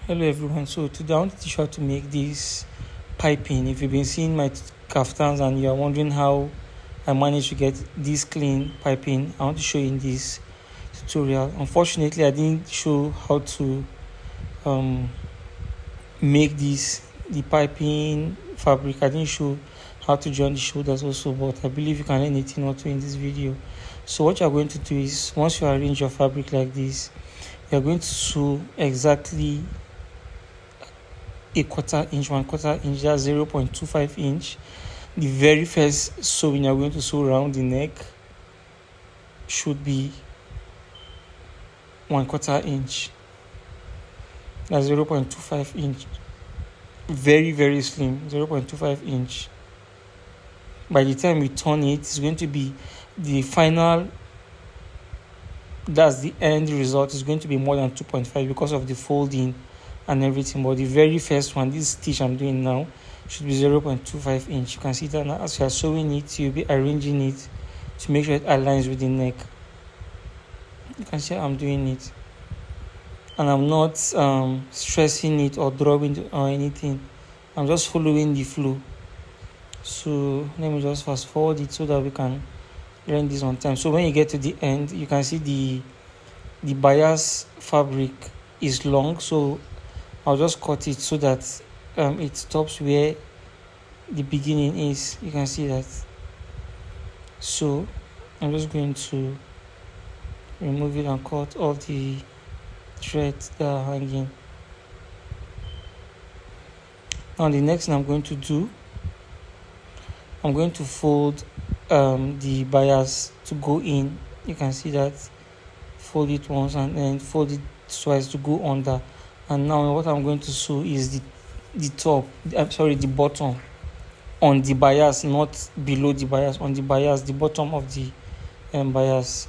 Hello everyone. So today I want to teach you how to make this piping. If you've been seeing my kaftans and you're wondering how I managed to get this clean piping, I want to show you in this tutorial. Unfortunately, I didn't show how to make the piping fabric. I didn't show how to join the shoulders also, but I believe you can learn anything or two in this video. So what you're going to do is, once you arrange your fabric like this, you're going to sew exactly a quarter inch, 1/4 inch, that's 0.25 inch. The very first sewing you're going to sew around the neck should be 1/4 inch. That's 0.25 inch. Very, very slim, 0.25 inch. By the time we turn it, it's going to be the final, that's the end result, is going to be more than 2.5 because of the folding and everything. But the very first one, this stitch I'm doing now, should be 0.25 inch. You can see that now. As you are sewing it, you'll be arranging it to make sure it aligns with the neck. You can see I'm doing it, and I'm not stressing it or drawing it or anything. I'm just following the flow. So let me just fast forward it so that we can learn this on time. So when you get to the end, you can see the bias fabric is long, so I'll just cut it so that it stops where the beginning is. You can see that. So I'm just going to remove it and cut all the threads that are hanging. Now the next thing I'm going to do, I'm going to fold the bias to go in. You can see that. Fold it once and then fold it twice to go under. And now what I'm going to sew is the bottom on the bias, not below the bias, on the bias, the bottom of the bias.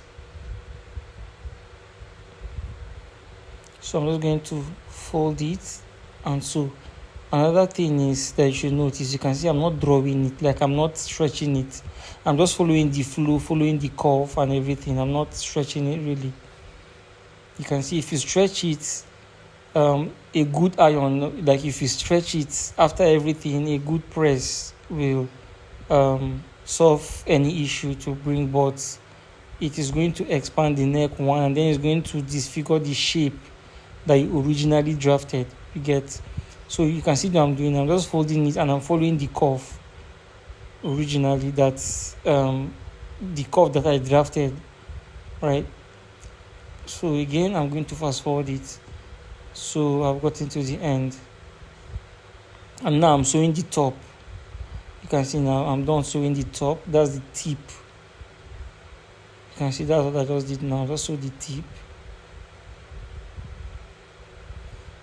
So I'm just going to fold it and sew. Another thing is that you should notice, you can see I'm not drawing it, like I'm not stretching it. I'm just following the flow, following the curve and everything. I'm not stretching it really. You can see if you stretch it, a good iron, like if you stretch it after everything, a good press will solve any issue to bring, but it is going to expand the neck one, and then it's going to disfigure the shape that you originally drafted. You get? So you can see what I'm doing. I'm just folding it and I'm following the curve originally. That's the curve that I drafted, right? So again, I'm going to fast forward it. So I've gotten to the end, and now I'm sewing the top. You can see now I'm done sewing the top. That's the tip. You can see that's what I just did now. Just sew the tip.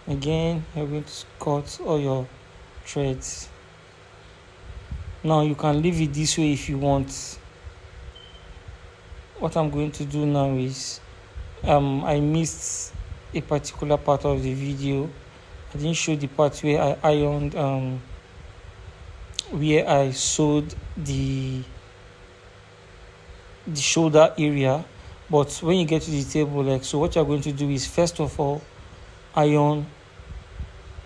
Again, you're going to cut all your threads. Now you can leave it this way if you want. What I'm going to do now is I missed a particular part of the video. I didn't show the part where I ironed, where I sewed the shoulder area. But when you get to the table, like so, what you're going to do is first of all iron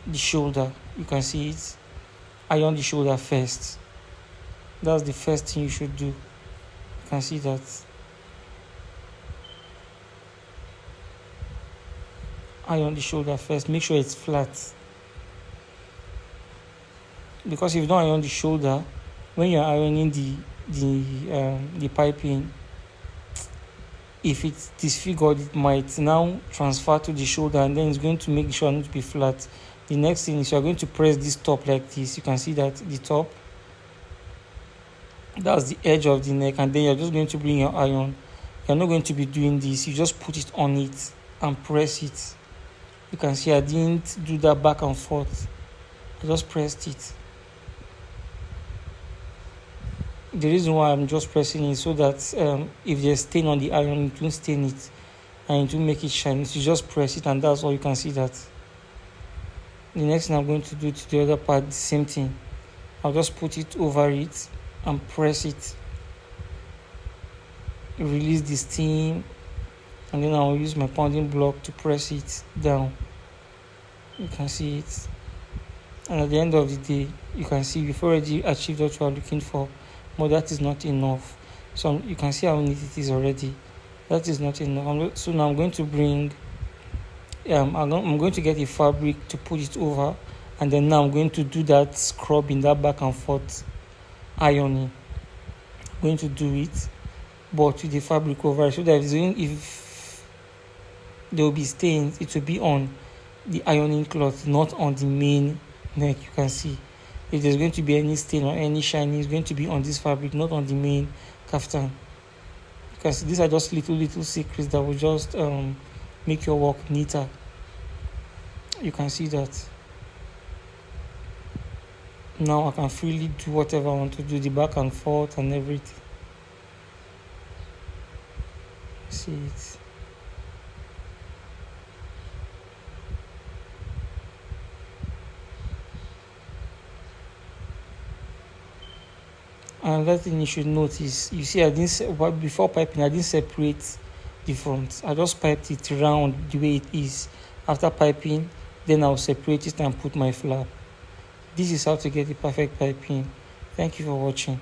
the shoulder. You can see it. Iron the shoulder first. That's the first thing you should do. You can see that. Iron the shoulder first. Make sure it's flat. Because if you don't iron the shoulder, when you're ironing the piping, if it's disfigured, it might now transfer to the shoulder, and then it's going to make the shoulder not to be flat. The next thing is you're going to press this top like this. You can see that the top, that's the edge of the neck, and then you're just going to bring your iron. You're not going to be doing this. You just put it on it and press it. You can see I didn't do that back and forth. I just pressed it. The reason why I'm just pressing it so that if there's stain on the iron, it won't stain it and it will make it shine. So you just press it, and that's all. You can see that. The next thing I'm going to do to the other part, the same thing. I'll just put it over it and press it. Release the steam, and then I'll use my pounding block to press it down. You can see it. And at the end of the day, you can see we've already achieved what you are looking for, but that is not enough. So you can see how neat it is already. That is not enough. So now I'm going to bring, I'm going to get a fabric to put it over, and then now I'm going to do that scrubbing, that back and forth ironing. I'm going to do it, but with the fabric over, so that if there will be stains, it will be on the ironing cloth, not on the main neck. You can see if there's going to be any stain or any shining, it's going to be on this fabric, not on the main kaftan. You can see these are just little secrets that will just make your work neater. You can see that. Now I can freely do whatever I want to do, the back and forth and everything. See it. Another thing you should notice, you see, before piping, I didn't separate the front. I just piped it round the way it is. After piping, then I'll separate it and put my flap. This is how to get the perfect piping. Thank you for watching.